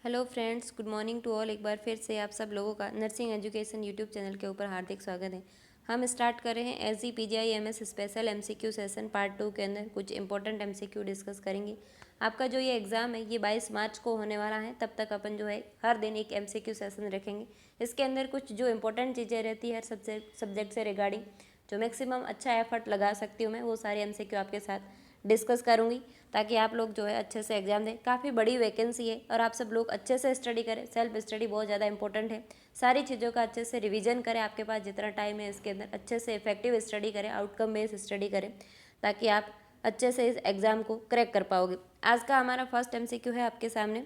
Hello friends, good morning to all. एक बार फिर से आप सब लोगों का नर्सिंग एजुकेशन यूट्यूब चैनल के ऊपर हार्दिक स्वागत है। हम स्टार्ट कर रहे हैं SG PGI MS special MCQ session part 2 के अंदर कुछ इंपॉर्टेंट एमसीक्यू डिस्कस करेंगे। आपका जो ये एग्ज़ाम है ये 22 मार्च को होने वाला है। तब तक अपन जो है हर दिन एक एमसीक्यू सेशन रखेंगे। इसके अंदर कुछ जो इंपॉर्टेंट चीज़ें रहती है हर सब्जेक्ट से रिगार्डिंग, जो मैक्सिमम अच्छा एफर्ट लगा सकती हूँ मैं, वो सारे एमसीक्यू आपके साथ डिस्कस करूँगी ताकि आप लोग जो है अच्छे से एग्जाम दें। काफ़ी बड़ी वैकेंसी है और आप सब लोग अच्छे से स्टडी करें। सेल्फ स्टडी बहुत ज़्यादा इंपॉर्टेंट है। सारी चीज़ों का अच्छे से रिवीजन करें। आपके पास जितना टाइम है इसके अंदर अच्छे से इफेक्टिव स्टडी करें, आउटकम बेस्ड स्टडी करें ताकि आप अच्छे से इस एग्ज़ाम को क्रैक कर पाओगे। आज का हमारा फर्स्ट एमसीक्यू है आपके सामने।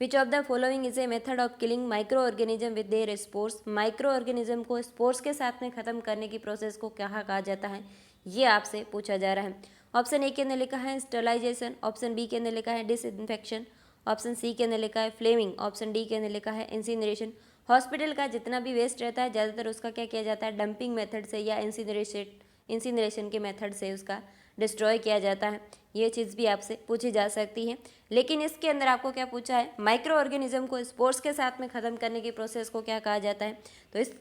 विच of the following is a method of killing micro organism with their spores. Micro organism को स्पोर्स के साथ में खत्म करने की प्रोसेस को क्या कहा जाता है, ये आपसे पूछा जा रहा है। ऑप्शन ए के अंदर लिखा है स्टरलाइजेशन, ऑप्शन बी के अंदर लिखा है डिसइंफेक्शन, ऑप्शन सी के अंदर लिखा है फ्लेमिंग, ऑप्शन डी के अंदर लिखा है इंसिनरेशन। हॉस्पिटल का जितना भी वेस्ट रहता है ज़्यादातर उसका क्या किया जाता है, डंपिंग मेथड से या इंसिनरेशन के मेथड से उसका डिस्ट्रॉय किया जाता है। ये चीज़ भी आपसे पूछी जा सकती है। लेकिन इसके अंदर आपको क्या पूछा है, माइक्रो ऑर्गेनिज्म को स्पोर्स के साथ में ख़त्म करने की प्रोसेस को क्या कहा जाता है, तो इस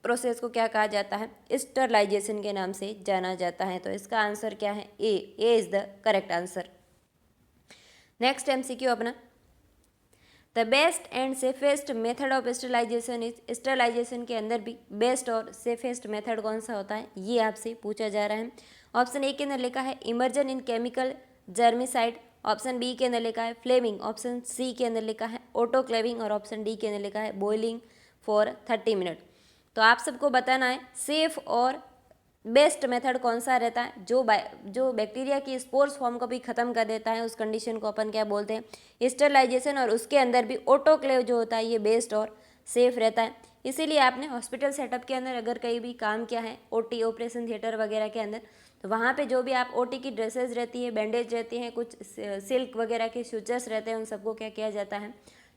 प्रोसेस को क्या कहा जाता है, स्टरलाइजेशन के नाम से जाना जाता है। तो इसका आंसर क्या है, A is the correct answer. Next MCQ अपना, the best and safest method of sterilisation is. Sterilisation के अंदर भी बेस्ट और सेफेस्ट मेथड कौन सा होता है, ये आपसे पूछा जा रहा है। ऑप्शन ए के अंदर लिखा है immersion in chemical germicide, option B के अंदर लिखा है फ्लेमिंग, ऑप्शन सी के अंदर लिखा है ऑटोक्लेविंग और ऑप्शन डी के अंदर लिखा है बॉइलिंग फॉर 30 मिनट। तो आप सबको बताना है सेफ और बेस्ट मेथड कौन सा रहता है। जो बैक्टीरिया की स्पोर्स फॉर्म को भी ख़त्म कर देता है उस कंडीशन को अपन क्या बोलते हैं, स्टरलाइजेशन। और उसके अंदर भी ऑटोक्लेव जो होता है ये बेस्ट और सेफ रहता है। इसीलिए आपने हॉस्पिटल सेटअप के अंदर अगर कहीं भी काम किया है, ओटी ऑपरेशन थिएटर वगैरह के अंदर, तो वहाँ पे जो भी आप ओटी की ड्रेसेस रहती है, बैंडेज रहती हैं, कुछ सिल्क वगैरह के सूचर्स रहते हैं, उन सबको क्या किया जाता है,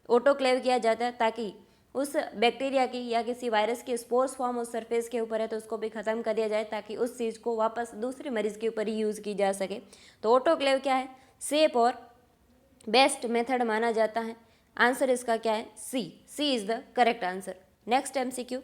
ऑटोक्लेव किया जाता है ताकि उस बैक्टीरिया की या किसी वायरस की स्पोर्स फॉर्म उस सरफेस के ऊपर है तो उसको भी ख़त्म कर दिया जाए ताकि उस चीज़ को वापस दूसरे मरीज़ के ऊपर ही यूज़ की जा सके। तो ऑटोक्लेव क्या है, सेफ और बेस्ट मेथड माना जाता है। आंसर इसका क्या है, C is the correct answer. Next MCQ,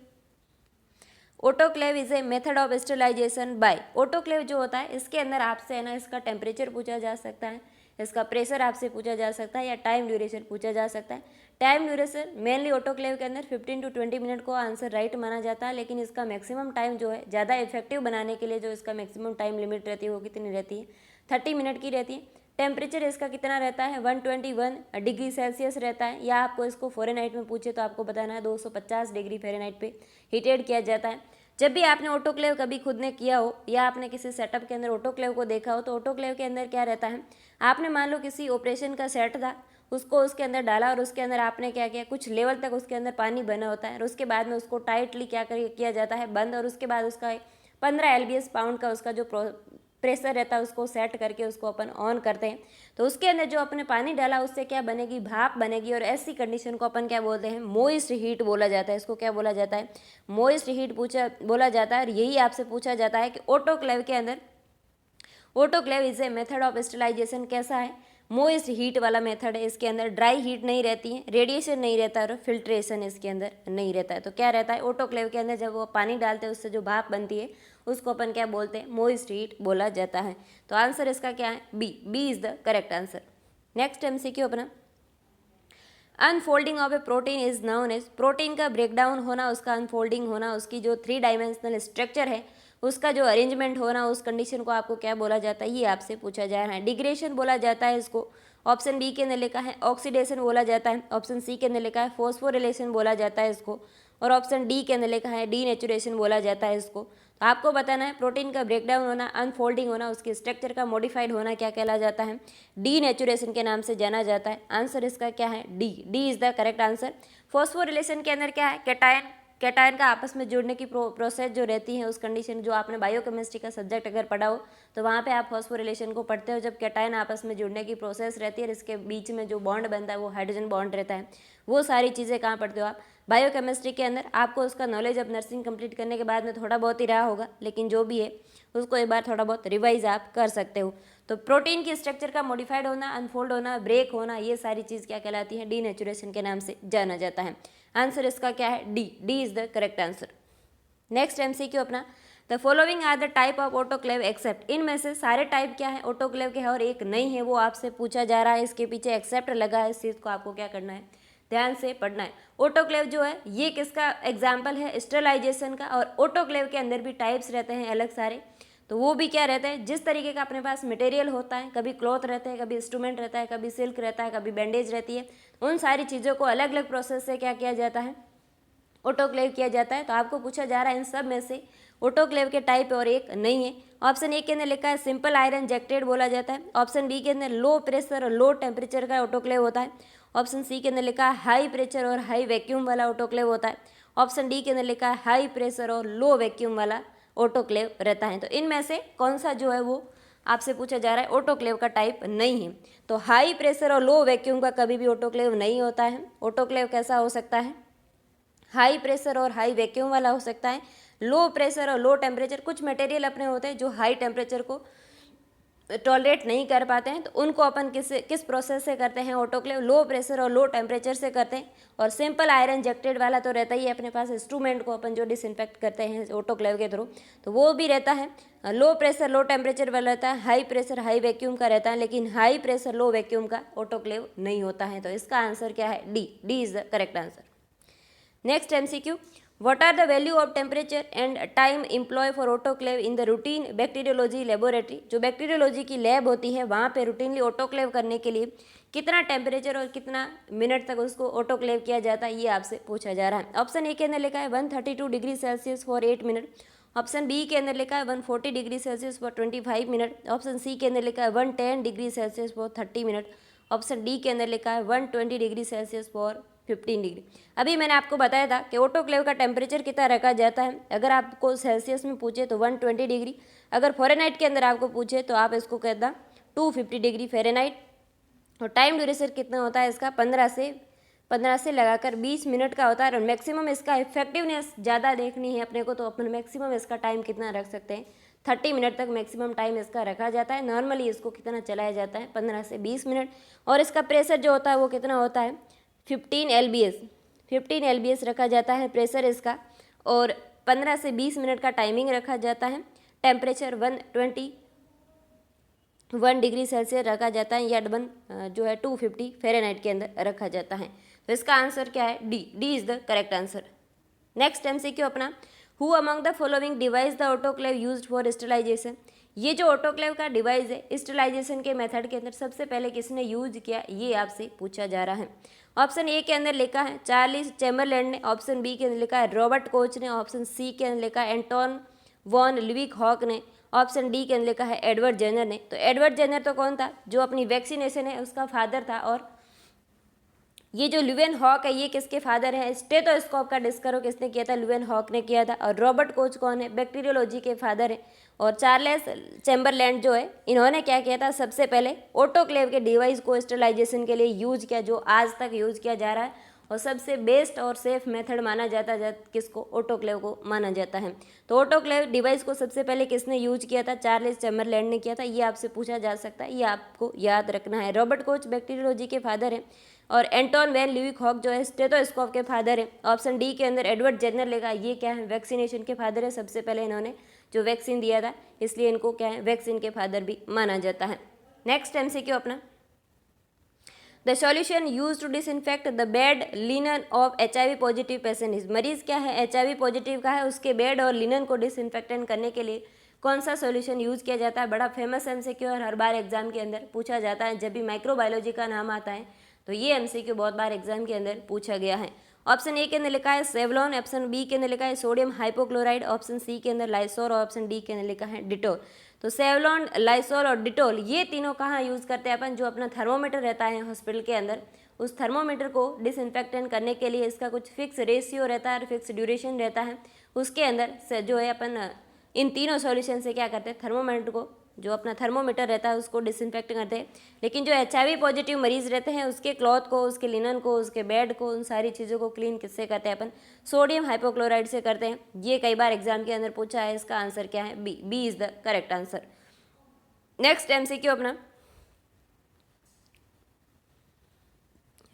autoclave is a method of sterilisation by. Autoclave जो होता है इसके अंदर आपसे है ना इसका टेम्परेचर पूछा जा सकता है, इसका प्रेशर आपसे पूछा जा सकता है या टाइम ड्यूरेशन पूछा जा सकता है। टाइम ड्यूरेशन मेनली ऑटोक्लेव के अंदर 15 to 20 मिनट को आंसर राइट माना जाता है। लेकिन इसका मैक्सिमम टाइम जो है ज़्यादा इफेक्टिव बनाने के लिए जो इसका मैक्सिमम टाइम लिमिट रहती है वो कितनी रहती है, 30 मिनट की रहती है। टेम्परेचर इसका कितना रहता है, 121 डिग्री सेल्सियस रहता है, या आपको इसको फ़ारेनहाइट में पूछे तो आपको बताना है 250 डिग्री फ़ारेनहाइट पे हीटेड किया जाता है। जब भी आपने ऑटोक्लेव कभी खुद ने किया हो या आपने किसी सेटअप के अंदर ऑटोक्लेव को देखा हो, तो ऑटोक्लेव के अंदर क्या रहता है, आपने मान लो किसी ऑपरेशन का सेट था, उसको उसके अंदर डाला और उसके अंदर आपने क्या किया, कुछ लेवल तक उसके अंदर पानी बना होता है और उसके बाद में उसको टाइटली क्या किया जाता है, बंद। और उसके बाद उसका 15 LBS पाउंड का उसका जो प्रेशर रहता है उसको सेट करके उसको अपन ऑन करते हैं। तो उसके अंदर जो अपने पानी डाला उससे क्या बनेगी, भाप बनेगी। और ऐसी कंडीशन को अपन क्या बोलते हैं, मोइस्ट हीट बोला जाता है। इसको क्या बोला जाता है, मोइस्ट हीट बोला जाता है। और यही आपसे पूछा जाता है कि ऑटोक्लेव के अंदर, autoclave is a method of sterilization कैसा है, मोइस्ट हीट वाला मेथड है। इसके अंदर ड्राई हीट नहीं रहती है, रेडिएशन नहीं रहता है और फिल्ट्रेशन इसके अंदर नहीं रहता है। तो क्या रहता है, ऑटोक्लेव के अंदर जब वो पानी डालते हैं उससे जो भाप बनती है उसको अपन क्या बोलते हैं, मोइस्ट हीट बोला जाता है। तो आंसर इसका क्या है, B is the correct answer. Next MCQ अपना, unfolding of a protein is known as. Protein का ब्रेकडाउन होना, उसका अनफोल्डिंग होना, उसकी जो 3 डायमेंशनल स्ट्रक्चर है उसका जो अरेंजमेंट होना, उस कंडीशन को आपको क्या बोला जाता है, ये आपसे पूछा जा रहा है। डिग्रेडेशन बोला जाता है इसको। ऑप्शन बी के अंदर लिखा है ऑक्सीडेशन बोला जाता है, ऑप्शन सी के अंदर लिखा है फॉस्फोरिलेशन बोला जाता है इसको, और ऑप्शन डी के अंदर लिखा है डीनेचुरेशन बोला जाता है इसको। तो आपको बताना है प्रोटीन का ब्रेकडाउन होना, अनफोल्डिंग होना, उसके स्ट्रक्चर का मॉडिफाइड होना क्या कहला जाता है, डीनेचुरेशन के नाम से जाना जाता है। आंसर इसका क्या है, D is the correct answer. Phosphorylation के अंदर क्या है, कैटायन का आपस में जुड़ने की प्रोसेस जो रहती है, उस कंडीशन जो आपने बायोकेमिस्ट्री का सब्जेक्ट अगर पढ़ा हो तो वहाँ पे आप फॉस्फोरिलेशन को पढ़ते हो। जब कैटायन आपस में जुड़ने की प्रोसेस रहती है और इसके बीच में जो बॉन्ड बनता है वो हाइड्रोजन बॉन्ड रहता है, वो सारी चीज़ें कहाँ पढ़ते हो आप, बायोकेमिस्ट्री के अंदर। आपको उसका नॉलेज अब नर्सिंग कंप्लीट करने के बाद में थोड़ा बहुत ही रहा होगा, लेकिन जो भी है उसको एक बार थोड़ा बहुत रिवाइज आप कर सकते हो। तो प्रोटीन की स्ट्रक्चर का मॉडिफाइड होना, अनफोल्ड होना, ब्रेक होना, ये सारी चीज़ क्या कहलाती है? डीनेचुरेशन के नाम से जाना जाता है। आंसर इसका क्या है? D. D is the correct answer. Next MCQ अपना, the following are the type of autoclave except. इनमें से सारे टाइप क्या है? ऑटोक्लेव के हैं और एक नहीं है, वो आपसे पूछा जा रहा है। इसके पीछे एक्सेप्ट लगा है, इस चीज़ को आपको क्या करना है? ध्यान से पढ़ना है। ऑटोक्लेव जो है ये किसका एग्जाम्पल है? स्टरलाइजेशन का। और ऑटोक्लेव के अंदर भी टाइप्स रहते हैं अलग सारे, तो वो भी क्या रहता है? जिस तरीके का अपने पास मटेरियल होता है, कभी क्लॉथ रहता है, कभी इंस्ट्रूमेंट रहता है, कभी सिल्क रहता है, कभी बैंडेज रहती है, उन सारी चीज़ों को अलग अलग प्रोसेस से क्या किया जाता है? ऑटोक्लेव किया जाता है। तो आपको पूछा जा रहा है इन सब में से ऑटोक्लेव के टाइप और एक नहीं है। ऑप्शन ए के अंदर लिखा है सिंपल आयरन इंजेक्टेड बोला जाता है। ऑप्शन बी के अंदर लो प्रेशर और लो टेम्परेचर का ऑटोक्लेव होता है। ऑप्शन सी के अंदर लिखा है हाई प्रेशर और हाई वैक्यूम वाला ऑटोक्लेव होता है। ऑप्शन डी के अंदर लिखा है हाई प्रेशर और लो वैक्यूम वाला ऑटोक्लेव रहता है। तो इनमें से कौन सा जो है वो आपसे पूछा जा रहा है? ऑटोक्लेव का टाइप नहीं है। तो हाई प्रेशर और लो वैक्यूम का कभी भी ऑटोक्लेव नहीं होता है। ऑटोक्लेव कैसा हो सकता है? हाई प्रेशर और हाई वैक्यूम वाला हो सकता है। लो प्रेशर और लो टेम्परेचर, कुछ मटेरियल अपने होते हैं जो हाई टेम्परेचर को टॉलरेट नहीं कर पाते हैं, तो उनको अपन किस प्रोसेस से करते हैं? ऑटोक्लेव लो प्रेशर और लो टेम्परेचर से करते हैं। और सिंपल आयरन इंजेक्टेड वाला तो रहता ही है अपने पास, इंस्ट्रूमेंट को अपन जो डिसइंफेक्ट करते हैं ऑटोक्लेव के थ्रू, तो वो भी रहता है। लो प्रेशर लो टेम्परेचर वाला रहता है, हाई प्रेशर हाई वैक्यूम का रहता है, लेकिन हाई प्रेशर लो वैक्यूम का ऑटोक्लेव नहीं होता है। तो इसका आंसर क्या है? D. D is the correct answer. Next MCQ, what are the value of temperature and time employ for autoclave in the routine bacteriology laboratory। जो बैक्टीरियोलॉजी की लैब होती है वहाँ पे रूटीनली ऑटोक्लेव करने के लिए कितना टेम्परेचर और कितना मिनट तक उसको ऑटोक्लेव किया जाता है, ये आपसे पूछा जा रहा है। ऑप्शन ए के अंदर लिखा है 132 degree Celsius for 8 minute. Option B के अंदर लिखा है 140 degree Celsius for 25 minute. Option C के अंदर लिखा है 110 degree Celsius for 30 minute. Option D के अंदर लिखा है 120 डिग्री सेल्सियस फॉर 15 डिग्री। अभी मैंने आपको बताया था कि ऑटोक्लेव का टेम्परेचर कितना रखा जाता है। अगर आपको सेल्सियस में पूछे तो 120 डिग्री, अगर फ़ारेनहाइट के अंदर आपको पूछे तो आप इसको कहता 250 डिग्री फ़ारेनहाइट। और टाइम ड्यूरेशन कितना होता है इसका? 15 से लगाकर 20 मिनट का होता है। और मैक्सिमम इसका इफेक्टिवनेस ज़्यादा देखनी है अपने को, तो अपन मैक्सिमम इसका टाइम कितना रख सकते हैं? 30 मिनट तक मैक्सिमम टाइम इसका रखा जाता है। नॉर्मली इसको कितना चलाया जाता है? 15 से 20 मिनट। और इसका प्रेशर जो होता है वो कितना होता है? 15 LBS। 15 LBS रखा जाता है प्रेशर इसका। और 15 से 20 मिनट का टाइमिंग रखा जाता है। टेम्परेचर 121 डिग्री सेल्सियस रखा जाता है, या जो है 250 फ़ारेनहाइट के अंदर रखा जाता है। तो इसका आंसर क्या है? D. D is the correct answer. Next MCQ अपना, who among the following device the autoclave used for sterilisation. ये जो ऑटोक्लेव का डिवाइस है स्टरलाइजेशन के मेथड के अंदर सबसे पहले किसने यूज किया, ये आपसे पूछा जा रहा है। ऑप्शन ए के अंदर लिखा है चार्ल्स चैम्बरलैंड ने। ऑप्शन बी के अंदर लिखा है रॉबर्ट कोच ने। ऑप्शन सी के अंदर लिखा है एंटोन वॉन ल्यूइक हॉक ने। ऑप्शन डी के अंदर लिखा है एडवर्ड जेनर ने। तो एडवर्ड जेनर तो कौन था? जो अपनी वैक्सीनेशन है उसका फादर था। और ये जो ल्यूवेन हॉक है ये किसके फादर है? स्टेथोस्कोप का डिस्कवर किसने किया था? ल्यूवेन हॉक ने किया था। और रॉबर्ट कोच कौन है? बैक्टीरियोलॉजी के फादर है। और चार्ल्स चैम्बरलैंड जो है इन्होंने क्या किया था? सबसे पहले ऑटोक्लेव के डिवाइस को स्टरलाइजेशन के लिए यूज किया, जो आज तक यूज किया जा रहा है और सबसे बेस्ट और सेफ मेथड माना जाता है। किसको? ऑटोक्लेव को माना जाता है। तो ऑटोक्लेव डिवाइस को सबसे पहले किसने यूज किया था? चार्ल्स चैम्बरलैंड ने किया था। ये आपसे पूछा जा सकता है, ये आपको याद रखना है। रॉबर्ट कोच बैक्टीरियोलॉजी के फादर है और एंटोन वैन ल्यूइक हॉक जो है स्टेथोस्कोप के फादर है। ऑप्शन डी के अंदर एडवर्ड जेनर लेगा, ये क्या है? वैक्सीनेशन के फादर है। सबसे पहले इन्होंने जो वैक्सीन दिया था, इसलिए इनको क्या है? वैक्सीन के फादर भी माना जाता है। नेक्स्ट एमसीक्यू अपना, the solution use to disinfect the bed linen of HIV positive patient is. मरीज क्या है? HIV पॉजिटिव का है, उसके बेड और लिनन को डिसइंफेक्टेंट करने के लिए कौन सा सॉल्यूशन यूज किया जाता है? बड़ा फेमस एमसीक्यू और हर बार एग्जाम के अंदर पूछा जाता है। जब भी माइक्रोबायोलॉजी का नाम आता है तो ये एमसीक्यू बहुत बार एग्जाम के अंदर पूछा गया है। ऑप्शन ए के अंदर लिखा है सेवलॉन। ऑप्शन बी के अंदर लिखा है सोडियम हाइपोक्लोराइड। ऑप्शन सी के अंदर लाइसोल। और ऑप्शन डी के अंदर लिखा है डिटोल। तो सेवलॉन, लाइसोल और डिटोल ये तीनों कहाँ यूज़ करते हैं अपन? जो अपना थर्मोमीटर रहता है हॉस्पिटल के अंदर, उस थर्मोमीटर को डिसइंफेक्टेंट करने के लिए इसका कुछ फिक्स रेशियो रहता है और फिक्स ड्यूरेशन रहता है। उसके अंदर से जो है अपन इन तीनों सॉल्यूशन से क्या करते हैं? थर्मोमीटर को, जो अपना थर्मोमीटर रहता है उसको डिसइंफेक्ट करते हैं। लेकिन जो HIV पॉजिटिव मरीज रहते हैं उसके क्लॉथ को, उसके लिनन को, उसके बेड को, उन सारी चीज़ों को क्लीन किससे करते हैं अपन? सोडियम हाइपोक्लोराइड से करते हैं। ये कई बार एग्जाम के अंदर पूछा है। इसका आंसर क्या है? B. B is the correct answer. Next MCQ अपना,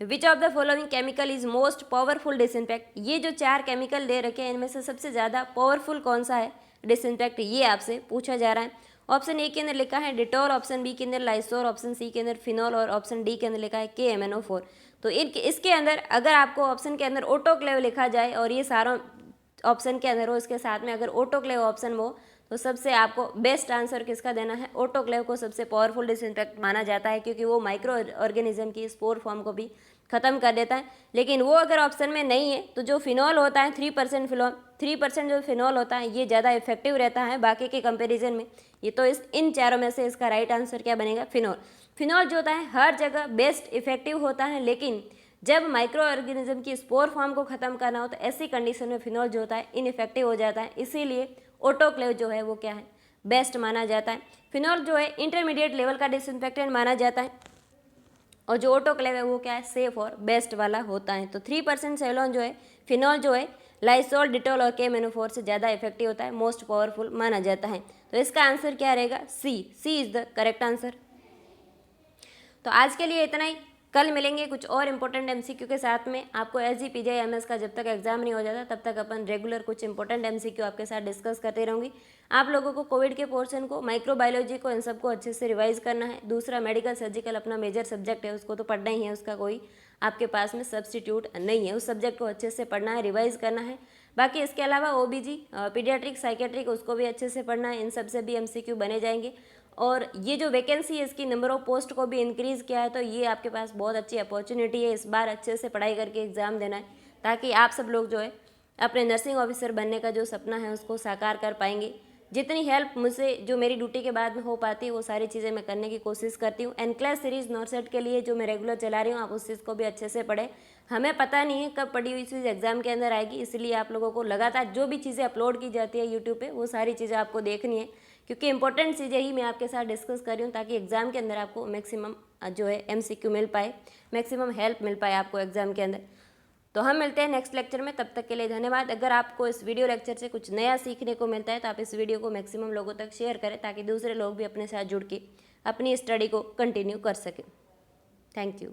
which of the following chemical is most powerful disinfect. ये जो 4 केमिकल दे रखे हैं इनमें से सबसे ज़्यादा पावरफुल कौन सा है डिसइंफेक्ट, ये आपसे पूछा जा रहा है। ऑप्शन ए के अंदर लिखा है डिटॉल, ऑप्शन बी के अंदर लाइसोल, ऑप्शन सी के अंदर फिनॉल और ऑप्शन डी के अंदर लिखा है KMnO4। तो इसके अंदर अगर आपको ऑप्शन के अंदर ऑटोक्लेव लिखा जाए और ये सारों ऑप्शन के अंदर हो, इसके साथ में अगर ऑटोक्लेव ऑप्शन हो, तो सबसे आपको बेस्ट आंसर किसका देना है, ऑटोक्लेव को सबसे पावरफुल डिसइंफेक्ट माना जाता है, क्योंकि वो माइक्रो ऑर्गेनिज्म की स्पोर फॉर्म को भी खत्म कर देता है। लेकिन वो अगर ऑप्शन में नहीं है तो जो फिनॉल होता है 3% फिनॉल, 3% जो फिनॉल होता है ये ज़्यादा इफेक्टिव रहता है बाकी के कंपैरिजन में। ये तो इन चारों में से इसका राइट आंसर क्या बनेगा, फिनॉल। फिनॉल जो होता है हर जगह बेस्ट इफेक्टिव होता है, लेकिन जब माइक्रो ऑर्गेनिज्म की स्पोर फॉर्म को खत्म करना हो तो ऐसी कंडीशन में फिनॉल जो होता है इनइफेक्टिव हो जाता है, इसीलिए ऑटोक्लेव जो है वो क्या है, बेस्ट माना जाता है। फिनॉल जो है इंटरमीडिएट लेवल का डिसइंफेक्टेंट माना जाता है और जो ऑटोक्लेव है वो क्या है, सेफ और बेस्ट वाला होता है। तो 3% सेवलॉन जो है, फिनॉल जो है लाइसोल, डिटॉल और KMnO4 से ज़्यादा इफेक्टिव होता है, मोस्ट पावरफुल माना जाता है। तो इसका आंसर क्या रहेगा, सी इज द करेक्ट आंसर। तो आज के लिए इतना ही, कल मिलेंगे कुछ और इंपॉर्टेंट एमसीक्यू के साथ में। आपको SGPGI का जब तक एग्जाम नहीं हो जाता तब तक अपन रेगुलर कुछ इंपॉर्टेंट एमसीक्यू आपके साथ डिस्कस करते रहूँगी। आप लोगों को कोविड के पोर्शन को, माइक्रोबायोलॉजी को, इन सबको अच्छे से रिवाइज करना है। दूसरा मेडिकल सर्जिकल अपना मेजर सब्जेक्ट है, उसको तो पढ़ना ही है, उसका कोई आपके पास में सब्सटीट्यूट नहीं है। उस सब्जेक्ट को अच्छे से पढ़ना है, रिवाइज करना है। बाकी इसके अलावा OBG, पीडियाट्रिक, साइकेट्रिक, उसको भी अच्छे से पढ़ना है। इन सब से भी MCQ बने जाएंगे। और ये जो वैकेंसी है इसकी नंबर ऑफ पोस्ट को भी इंक्रीज़ किया है, तो ये आपके पास बहुत अच्छी अपॉर्चुनिटी है। इस बार अच्छे से पढ़ाई करके एग्ज़ाम देना है, ताकि आप सब लोग जो है अपने नर्सिंग ऑफिसर बनने का जो सपना है उसको साकार कर पाएंगे। जितनी हेल्प मुझसे जो मेरी ड्यूटी के बाद में हो पाती है वो सारी चीज़ें मैं करने की कोशिश करती हूँ। एनक्लेस सीरीज़ नॉर्सेट के लिए जो मैं रेगुलर चला रही हूँ, आप उस चीज़ को भी अच्छे से पढ़ें। हमें पता नहीं है कब पढ़ी हुई चीज़ एग्जाम के अंदर आएगी, इसलिए आप लोगों को लगातार जो भी चीज़ें अपलोड की जाती है यूट्यूब पे, वो सारी चीज़ें आपको देखनी है, क्योंकि इंपॉर्टेंट चीज़ें ही मैं आपके साथ डिस्कस कर रही हूँ, ताकि एग्जाम के अंदर आपको मैक्सिमम जो है MCQ मिल पाए, मैक्सिमम हेल्प मिल पाए आपको एग्जाम के अंदर। तो हम मिलते हैं नेक्स्ट लेक्चर में, तब तक के लिए धन्यवाद। अगर आपको इस वीडियो लेक्चर से कुछ नया सीखने को मिलता है तो आप इस वीडियो को मैक्सिमम लोगों तक शेयर करें, ताकि दूसरे लोग भी अपने साथ जुड़ के अपनी स्टडी को कंटिन्यू कर सकें। Thank you.